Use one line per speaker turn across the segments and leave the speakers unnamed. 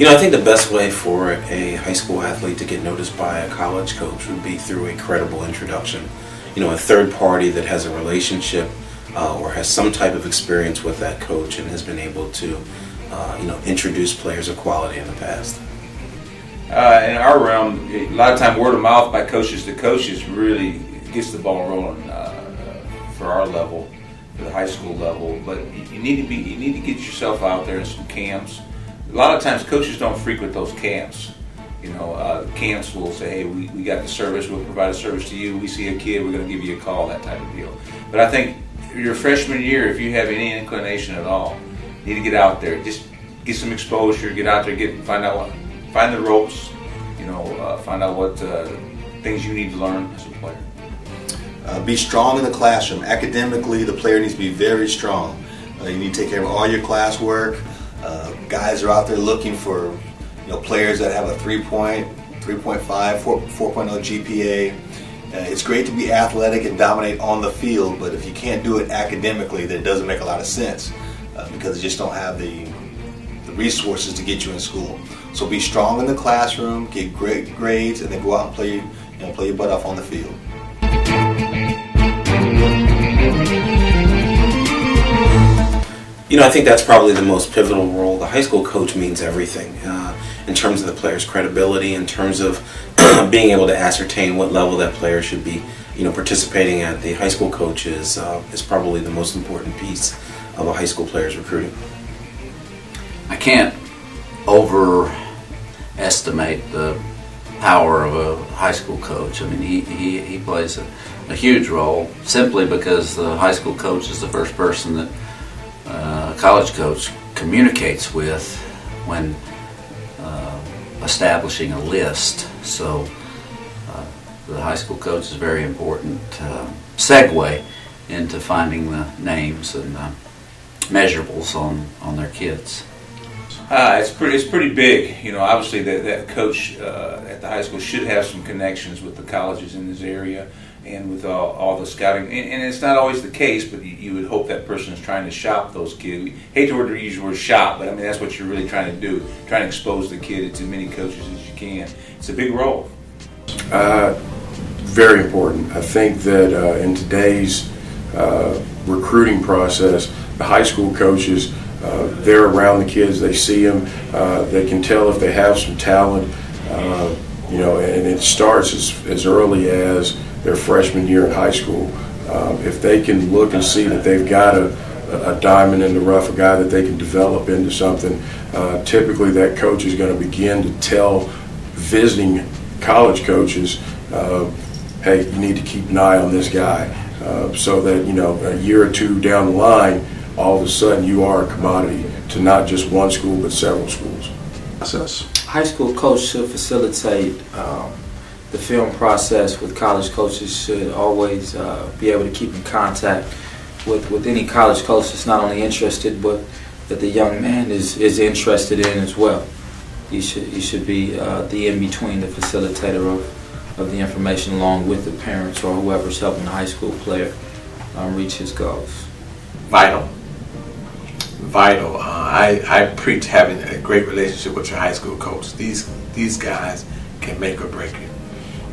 I think the best way for a high school athlete to get noticed by a college coach would be through a credible introduction. A third party that has a relationship or has some type of experience with that coach and has been able to, introduce players of quality in the past.
In our realm, a lot of time word of mouth by coaches to coaches really gets the ball rolling for our level, for the high school level. But you need to get yourself out there in some camps. A lot of times coaches don't frequent those camps. Camps will say, hey, we got the service, we'll provide a service to you, we see a kid, we're going to give you a call, that type of deal. But I think your freshman year, if you have any inclination at all, you need to get out there, just get some exposure, get out there, find the ropes, find out what things you need to learn as a player.
Be strong in the classroom. Academically, the player needs to be very strong. You need to take care of all your classwork. Guys are out there looking for players that have a 3.5, 4.0 GPA. It's great to be athletic and dominate on the field, but if you can't do it academically, then it doesn't make a lot of sense because you just don't have the resources to get you in school. So be strong in the classroom, get great grades, and then go out and play your butt off on the field.
I think that's probably the most pivotal role. The high school coach means everything in terms of the player's credibility, in terms of being able to ascertain what level that player should be, participating at. The high school coach is probably the most important piece of a high school player's recruiting.
I can't overestimate the power of a high school coach. I mean, he plays a huge role simply because the high school coach is the first person that a college coach communicates with when establishing a list. So the high school coach is a very important segue into finding the names and measurables on their kids.
It's pretty big. Obviously that coach at the high school should have some connections with the colleges in this area and with all the scouting. And it's not always the case, but you would hope that person is trying to shop those kids. We hate to use the word shop, but I mean that's what you're really trying to do, trying to expose the kid to as many coaches as you can. It's a big role.
Very important. I think that in today's recruiting process, the high school coaches, they're around the kids, they see them, they can tell if they have some talent, and it starts as early as their freshman year in high school. If they can look and see that they've got a diamond in the rough, a guy that they can develop into something, typically that coach is going to begin to tell visiting college coaches, hey, you need to keep an eye on this guy, so that a year or two down the line, all of a sudden you are a commodity to not just one school but several schools.
High school coach should facilitate the film process with college coaches, should always be able to keep in contact with any college coach that's not only interested but that the young man is interested in as well. You should be the in-between, the facilitator of the information along with the parents or whoever's helping the high school player reach his goals.
Vital. I preach having a great relationship with your high school coach. These guys can make or break you.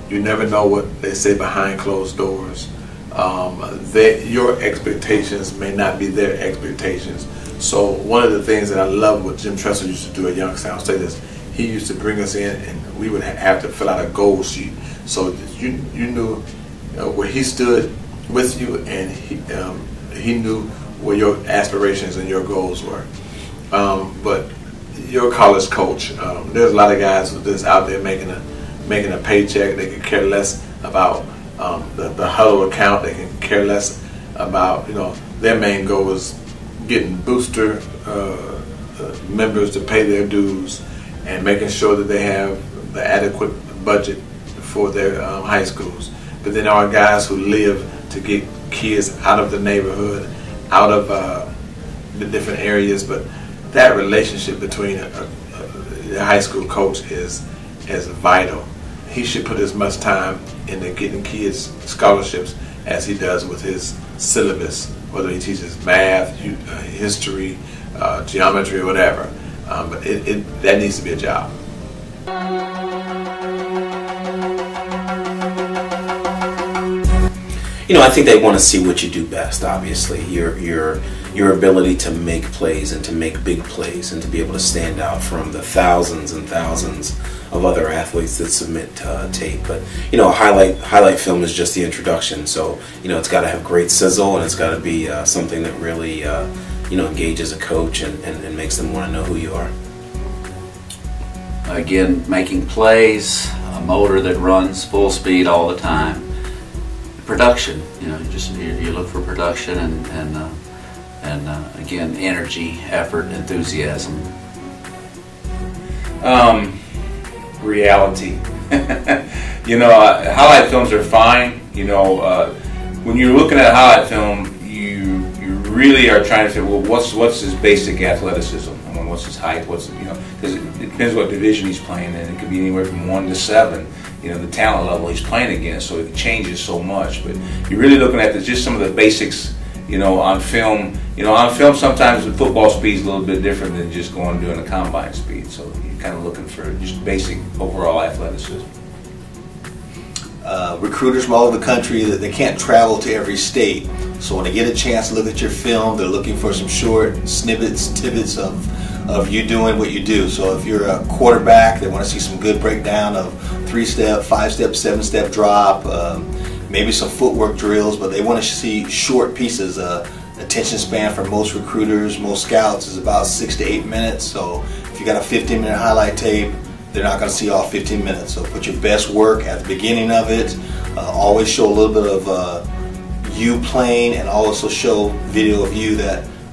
You never know what they say behind closed doors. Your expectations may not be their expectations. So one of the things that I love what Jim Tressel used to do at Youngstown State is he used to bring us in and we would have to fill out a goal sheet so that you knew where he stood with you, and he knew where your aspirations and your goals were. But your college coach, there's a lot of guys who just out there making a paycheck. They can care less about the huddle account. They can care less about their main goal is getting booster members to pay their dues and making sure that they have the adequate budget for their high schools. But then there are guys who live to get kids out of the neighborhood, out of the different areas. But that relationship between a high school coach is vital. He should put as much time into getting kids scholarships as he does with his syllabus, whether he teaches math, history, geometry, or whatever. But that needs to be a job.
I think they want to see what you do best. Obviously, your ability to make plays and to make big plays and to be able to stand out from the thousands and thousands of other athletes that submit tape. But a highlight film is just the introduction. So it's got to have great sizzle, and it's got to be something that really engages a coach and makes them want to know who you are.
Again, making plays, a motor that runs full speed all the time. Production, you look for production and again, energy, effort, enthusiasm.
Reality. Highlight films are fine. When you're looking at a highlight film, you really are trying to say, well, what's his basic athleticism? What's his height? Because it depends what division he's playing in. It could be anywhere from 1 to 7. The talent level he's playing against, so it changes so much. But you're really looking at just some of the basics, on film. On film, sometimes the football speed is a little bit different than just going and doing a combine speed. So you're kind of looking for just basic overall athleticism.
Recruiters from all over the country, they can't travel to every state. So when they get a chance to look at your film, they're looking for some short tidbits of you doing what you do. So if you're a quarterback, they want to see some good breakdown of 3-step, 5-step, 7-step drop, maybe some footwork drills, but they want to see short pieces. Attention span for most recruiters, most scouts is about 6 to 8 minutes. So if you got a 15-minute highlight tape, they're not going to see all 15 minutes. So put your best work at the beginning of it. Always show a little bit of you playing, and also show video of you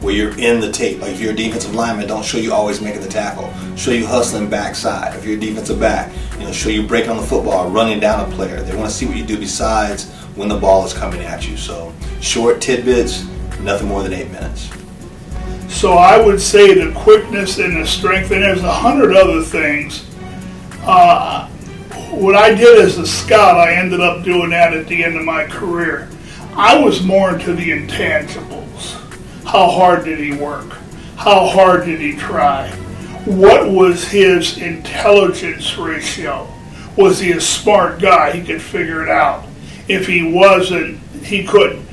where you're in the tape. Like if you're a defensive lineman, don't show you always making the tackle. Show you hustling backside. If you're a defensive back, show you breaking on the football, running down a player. They want to see what you do besides when the ball is coming at you. So short tidbits, nothing more than 8 minutes.
So I would say the quickness and the strength, and there's 100 other things. What I did as a scout, I ended up doing that at the end of my career. I was more into the intangibles. How hard did he work? How hard did he try? What was his intelligence ratio? Was he a smart guy? He could figure it out. If he wasn't, he couldn't.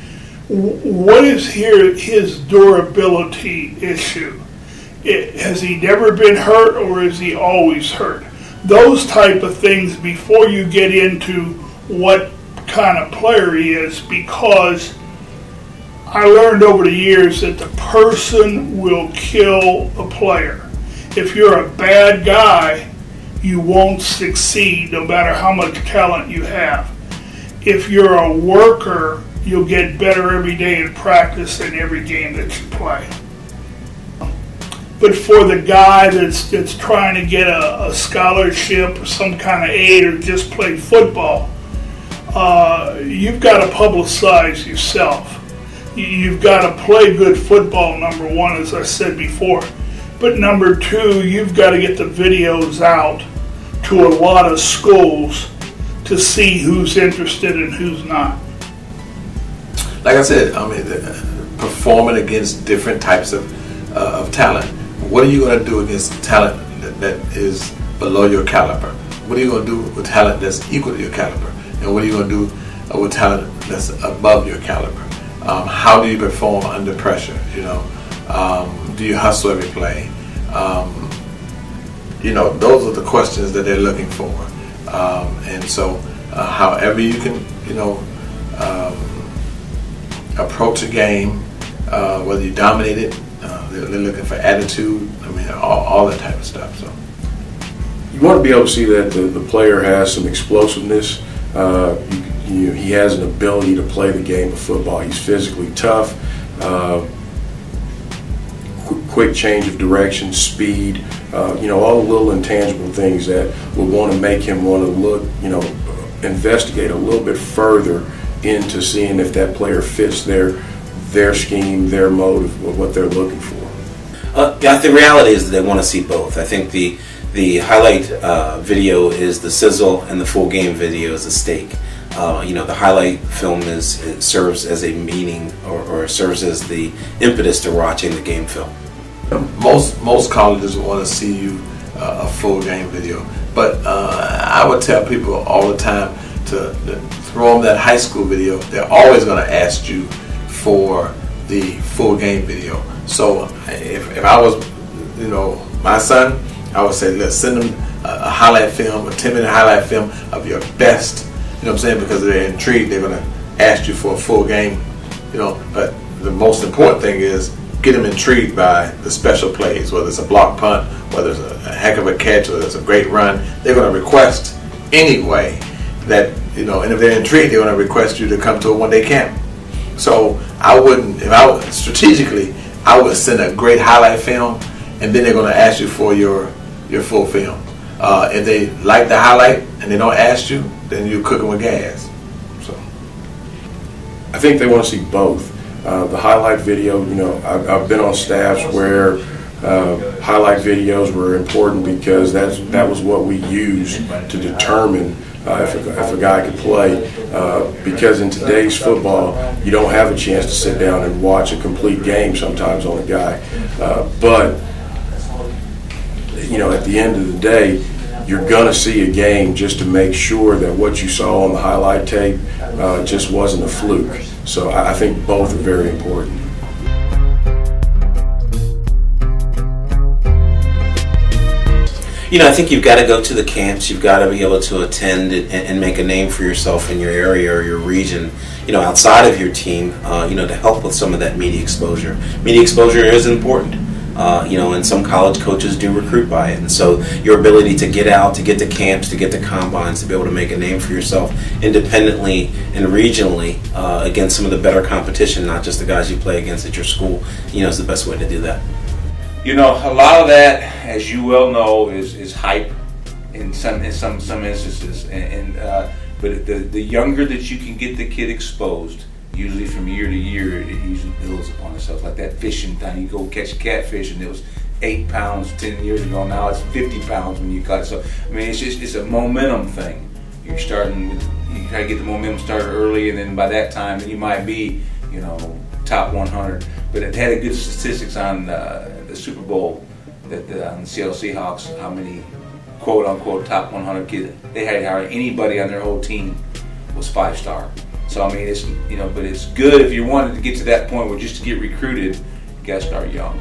What is his durability issue? Has he never been hurt, or is he always hurt? Those type of things before you get into what kind of player he is, because I learned over the years that the person will kill a player. If you're a bad guy, you won't succeed no matter how much talent you have. If you're a worker, you'll get better every day in practice and every game that you play. But for the guy that's trying to get a scholarship or some kind of aid or just play football, you've got to publicize yourself. You've got to play good football, number one, as I said before. But number two, you've got to get the videos out to a lot of schools to see who's interested and who's not.
Like I said, performing against different types of talent. What are you going to do against talent that is below your caliber? What are you going to do with talent that's equal to your caliber? And what are you going to do with talent that's above your caliber? How do you perform under pressure? Do you hustle every play? Those are the questions that they're looking for. And so, however you can, approach a game, whether you dominate it, they're looking for attitude. All that type of stuff. So
you want to be able to see that the player has some explosiveness. He has an ability to play the game of football. He's physically tough, quick change of direction, speed, all the little intangible things that would want to make him want to look, investigate a little bit further into seeing if that player fits their scheme, their mode of what they're looking for.
The reality is that they want to see both. I think the highlight video is the sizzle, and the full game video is the steak. The highlight film serves as a meaning or serves as the impetus to watching the game film.
Most colleges want to see you a full game video, but I would tell people all the time to throw them that high school video. They're always going to ask you for the full game video. So if I was, my son, I would say, let's send them a highlight film, a 10-minute highlight film of your best. You know what I'm saying? Because they're intrigued, they're going to ask you for a full game. But the most important thing is get them intrigued by the special plays, whether it's a block punt, whether it's a heck of a catch, whether it's a great run. They're going to request anyway that, and if they're intrigued, they're going to request you to come to a one-day camp. So I wouldn't, strategically, I would send a great highlight film, and then they're going to ask you for your full film. If they like the highlight and they don't ask you, then you're cooking with gas. So
I think they want to see both. The highlight video, I've been on staffs where highlight videos were important because that was what we used to determine if a guy could play. Because in today's football, you don't have a chance to sit down and watch a complete game sometimes on a guy. But at the end of the day, you're going to see a game just to make sure that what you saw on the highlight tape just wasn't a fluke. So I think both are very important.
I think you've got to go to the camps. You've got to be able to attend and make a name for yourself in your area or your region, outside of your team, to help with some of that media exposure. Media exposure is important. And some college coaches do recruit by it. And so your ability to get out, to get to camps, to get to combines, to be able to make a name for yourself independently and regionally against some of the better competition, not just the guys you play against at your school, is the best way to do that.
A lot of that, as you well know, is hype in some instances. But the younger that you can get the kid exposed, usually from year to year, it usually builds upon itself. Like that fishing thing, you go catch a catfish and it was 8 pounds 10 years ago. Now it's 50 pounds when you cut it. So it's a momentum thing. You try to get the momentum started early, and then by that time you might be, top 100. But it had a good statistics on the Super Bowl that on the Seattle Seahawks, how many quote unquote top 100 kids they had. Hardly anybody on their whole team was 5-star. So it's but it's good if you wanted to get to that point where just to get recruited, you got to start young.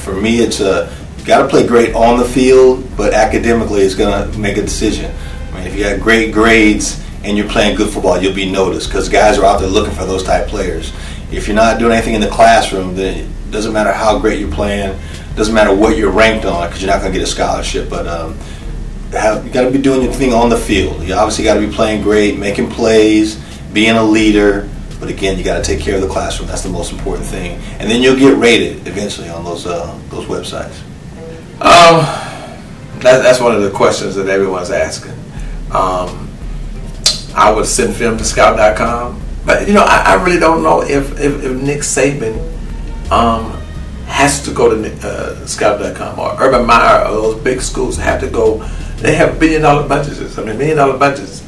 For me, it's you got to play great on the field, but academically, it's going to make a decision. If you got great grades and you're playing good football, you'll be noticed because guys are out there looking for those type players. If you're not doing anything in the classroom, then it doesn't matter how great you're playing, doesn't matter what you're ranked on, because you're not going to get a scholarship. But you got to be doing your thing on the field. You obviously got to be playing great, making plays, being a leader. But again, you got to take care of the classroom. That's the most important thing. And then you'll get rated eventually on those websites.
That's one of the questions that everyone's asking. I would send film to scout.com, but I really don't know if Nick Saban has to go to scout.com or Urban Meyer or those big schools have to go. They have $1 billion budgets. $1 million budgets.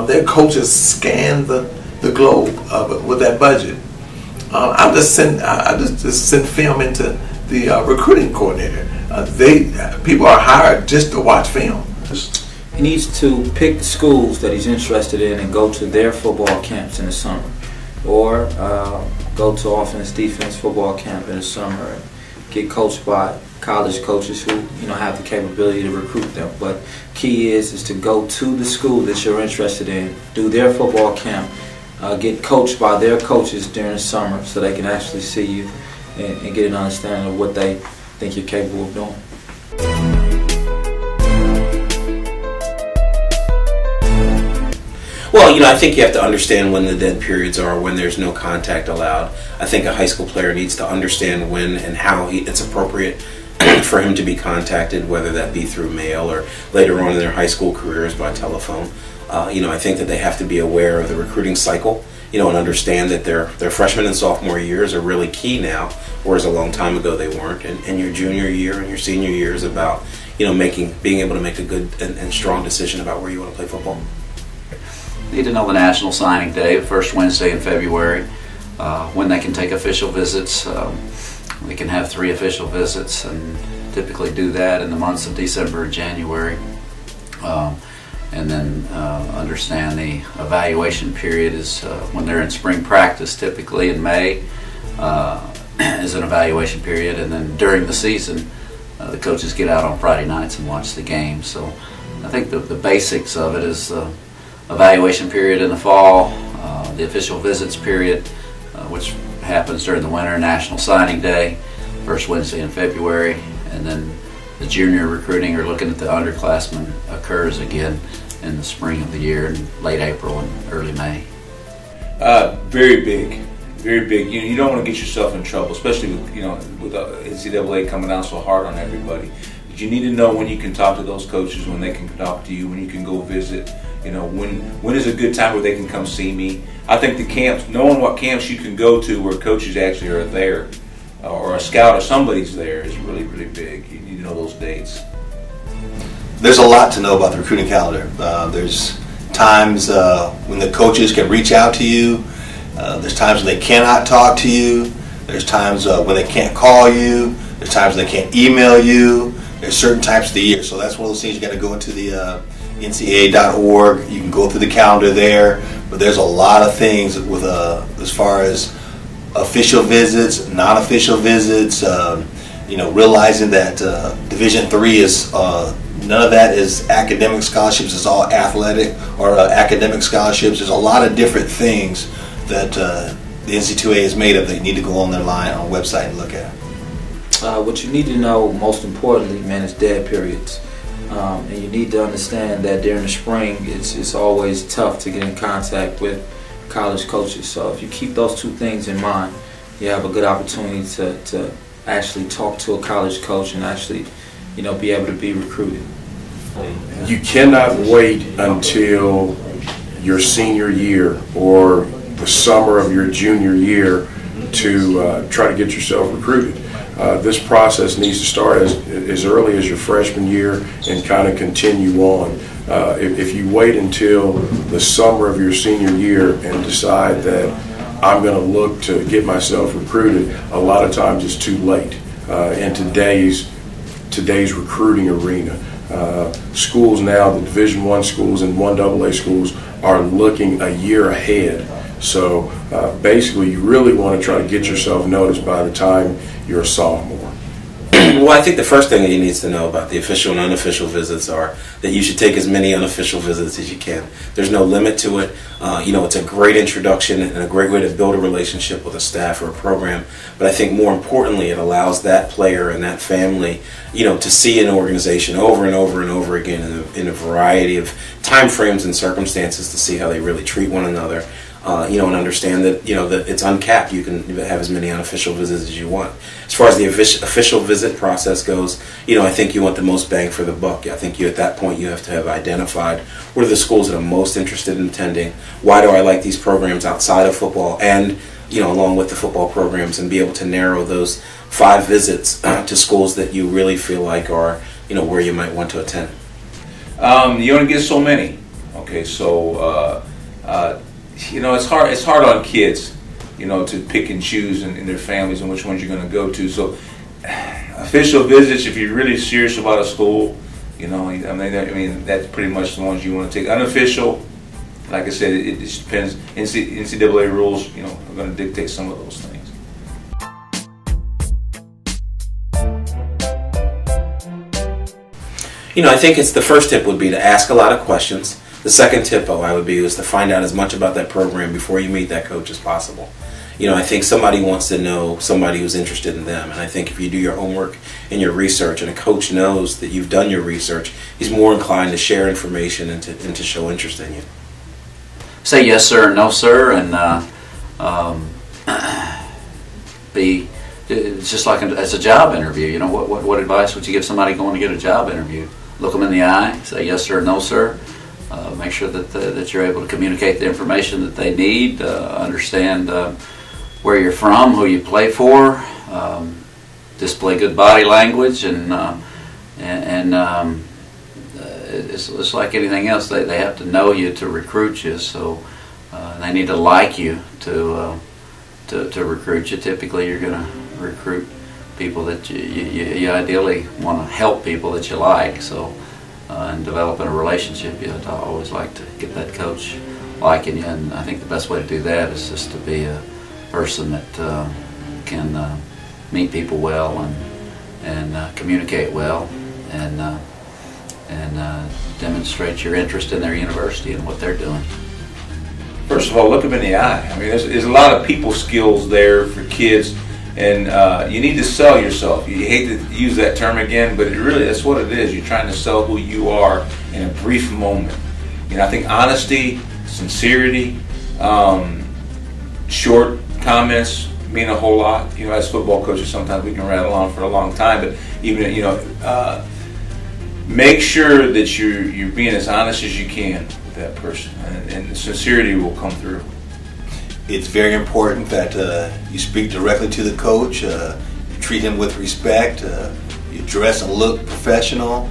Their coaches scan the globe with that budget. I just send film into the recruiting coordinator. People are hired just to watch film.
He needs to pick the schools that he's interested in and go to their football camps in the summer, or go to offense, defense football camp in the summer and get coached by college coaches who have the capability to recruit them. But key is to go to the school that you're interested in, do their football camp, get coached by their coaches during the summer so they can actually see you and get an understanding of what they think you're capable of doing.
Well, I think you have to understand when the dead periods are, when there's no contact allowed. I think a high school player needs to understand when and how it's appropriate for him to be contacted, whether that be through mail or later on in their high school careers by telephone. I think that they have to be aware of the recruiting cycle, and understand that their freshman and sophomore years are really key now, whereas a long time ago they weren't. And your junior year and your senior year is about, being able to make a good and strong decision about where you want to play football.
Need to know the National Signing Day, the first Wednesday in February, when they can take official visits. we can have 3 official visits, and typically do that in the months of December and January. And then understand the evaluation period is when they're in spring practice, typically in May, is an evaluation period, and then during the season, the coaches get out on Friday nights and watch the game. So I think the basics of it is the evaluation period in the fall, the official visits period, which happens during the winter, National Signing Day, first Wednesday in February, and then the junior recruiting or looking at the underclassmen occurs again in the spring of the year, in late April and early May.
Very big, very big. You don't want to get yourself in trouble, especially with NCAA coming down so hard on everybody. But you need to know when you can talk to those coaches, when they can talk to you, when you can go visit. When is a good time where they can come see me. I think the camps, knowing what camps you can go to where coaches actually are there, or a scout or somebody's there, is really, really big. You need to know those dates.
There's a lot to know about the recruiting calendar. There's times when the coaches can reach out to you. There's times when they cannot talk to you. There's times when they can't call you. There's times when they can't email you. There's certain times of the year. So that's one of those things you got to go into the NCAA.org. You can go through the calendar there. But there's a lot of things with as far as official visits, non-official visits. Realizing that Division III is none of that is academic scholarships. It's all athletic or academic scholarships. There's a lot of different things that the NCAA is made of that you need to go on their website and look at.
What you need to know, most importantly, man, is dead periods. And you need to understand that during the spring, it's always tough to get in contact with college coaches. So if you keep those 2 things in mind, you have a good opportunity to actually talk to a college coach and actually, be able to be recruited.
You cannot wait until your senior year or the summer of your junior year to try to get yourself recruited. This process needs to start as early as your freshman year and kind of continue on. If you wait until the summer of your senior year and decide that I'm going to look to get myself recruited, a lot of times it's too late in today's recruiting arena. Schools now, the Division I schools and 1AA schools, are looking a year ahead. So basically, you really want to try to get yourself noticed by the time you're a sophomore.
Well, I think the first thing that you need to know about the official and unofficial visits are that you should take as many unofficial visits as you can. There's no limit to it. It's a great introduction and a great way to build a relationship with a staff or a program. But I think more importantly, it allows that player and that family, to see an organization over and over and over again in a variety of time frames and circumstances to see how they really treat one another. And understand that that it's uncapped. You can have as many unofficial visits as you want. As far as the official visit process goes, I think you want the most bang for the buck. I think at that point you have to have identified what are the schools that I'm most interested in attending. Why do I like these programs outside of football, and along with the football programs, and be able to narrow those 5 visits to schools that you really feel like are where you might want to attend.
You only get so many. Okay, so. It's hard on kids, to pick and choose in their families and which ones you're going to go to. So, official visits, if you're really serious about a school, that's pretty much the ones you want to take. Unofficial, like I said, it just depends. NCAA rules, are going to dictate some of those things.
I think the first tip would be to ask a lot of questions. The second tip is to find out as much about that program before you meet that coach as possible. I think somebody wants to know somebody who's interested in them, and I think if you do your homework and your research, and a coach knows that you've done your research, he's more inclined to share information and to show interest in you.
Say yes sir and no sir, and it's just like as a job interview. What advice would you give somebody going to get a job interview? Look them in the eye, say yes sir, no sir. Make sure that you're able to communicate the information that they need, understand where you're from, who you play for, display good body language, and it's like anything else. They have to know you to recruit you, so they need to like you to recruit you. Typically, you're going to recruit people that you ideally want to help people that you like. So, and developing a relationship, I always like to get that coach liking you. And I think the best way to do that is just to be a person that can meet people well and communicate well and demonstrate your interest in their university and what they're doing.
First of all, look them in the eye. I mean, there's a lot of people skills there for kids, and you need to sell yourself. You hate to use that term again, but that's what it is. You're trying to sell who you are in a brief moment. I think honesty, sincerity, short comments mean a whole lot. As football coaches, sometimes we can rattle on for a long time, but even make sure that you're being as honest as you can with that person, and sincerity will come through.
It's very important that you speak directly to the coach, you treat him with respect, you dress and look professional.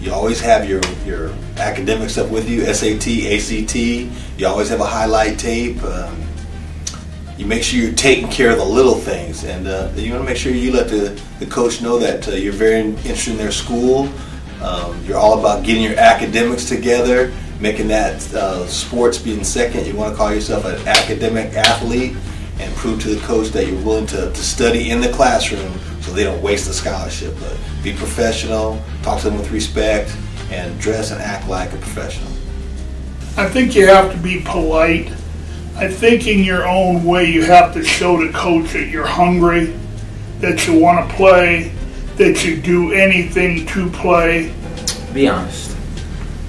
You always have your academic stuff with you, SAT, ACT. You always have a highlight tape. You make sure you're taking care of the little things, and you want to make sure you let the coach know that you're very interested in their school. You're all about getting your academics together, making that sports being second. You want to call yourself an academic athlete and prove to the coach that you're willing to study in the classroom so they don't waste the scholarship. But be professional, talk to them with respect, and dress and act like a professional.
I think you have to be polite. I think in your own way you have to show the coach that you're hungry, that you want to play, that you do anything to play.
Be honest.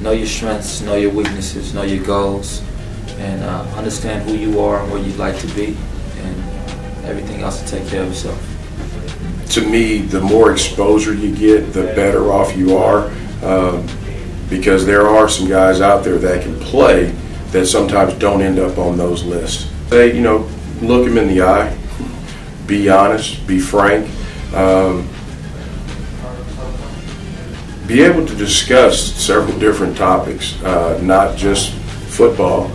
Know your strengths, know your weaknesses, know your goals, and understand who you are and where you'd like to be, and everything else will take care of itself.
To me, the more exposure you get, the better off you are, because there are some guys out there that can play that sometimes don't end up on those lists. Say, look them in the eye, be honest, be frank, be able to discuss several different topics, not just football,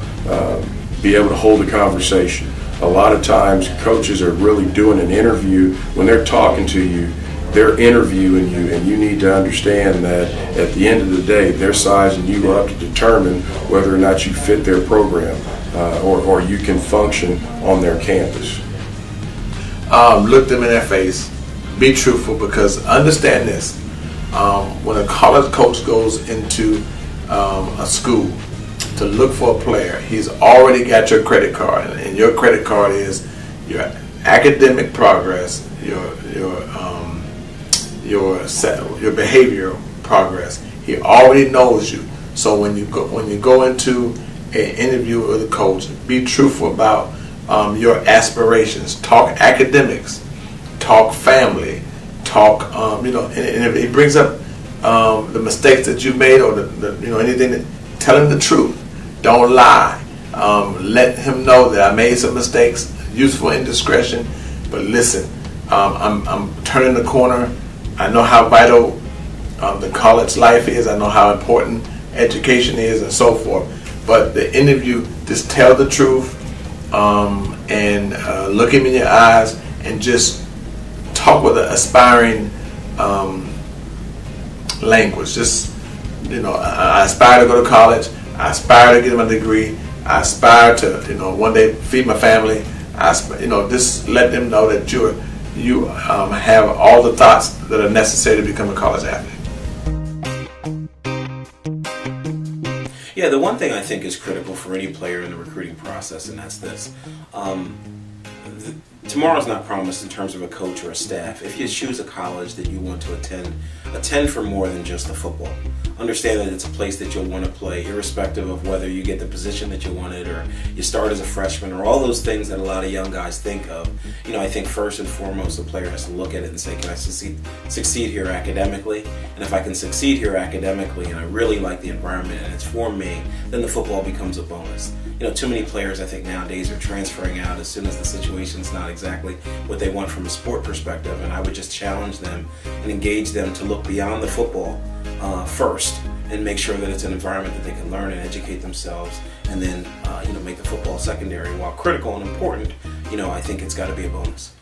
be able to hold a conversation. A lot of times coaches are really doing an interview. When they're talking to you, they're interviewing you, and you need to understand that at the end of the day, they're sizing you up to determine whether or not you fit their program or you can function on their campus.
Look them in their face, be truthful, because understand this, when a college coach goes into a school to look for a player, he's already got your credit card, and your credit card is your academic progress, your behavioral progress. He already knows you. So when you go into an interview with a coach, be truthful about your aspirations. Talk academics, talk family, talk and if he brings up the mistakes that you've made or anything, tell him the truth. Don't lie. Let him know that I made some mistakes, useful indiscretion, but listen, I'm turning the corner. I know how vital the college life is. I know how important education is, and so forth. But the interview, just tell the truth and look him in your eyes and just talk with an aspiring language. Just, I aspire to go to college. I aspire to get my degree. I aspire to, one day feed my family. Just let them know that you have all the thoughts that are necessary to become a college athlete.
Yeah, the one thing I think is critical for any player in the recruiting process, and that's this. Tomorrow's not promised in terms of a coach or a staff. If you choose a college that you want to attend for more than just the football. Understand that it's a place that you'll want to play, irrespective of whether you get the position that you wanted or you start as a freshman or all those things that a lot of young guys think of. I think first and foremost the player has to look at it and say, can I succeed here academically? And if I can succeed here academically and I really like the environment and it's for me, then the football becomes a bonus. Too many players I think nowadays are transferring out as soon as the situation's not exactly what they want from a sport perspective, and I would just challenge them and engage them to look beyond the football first and make sure that it's an environment that they can learn and educate themselves, and then make the football secondary. While critical and important, I think it's got to be a bonus.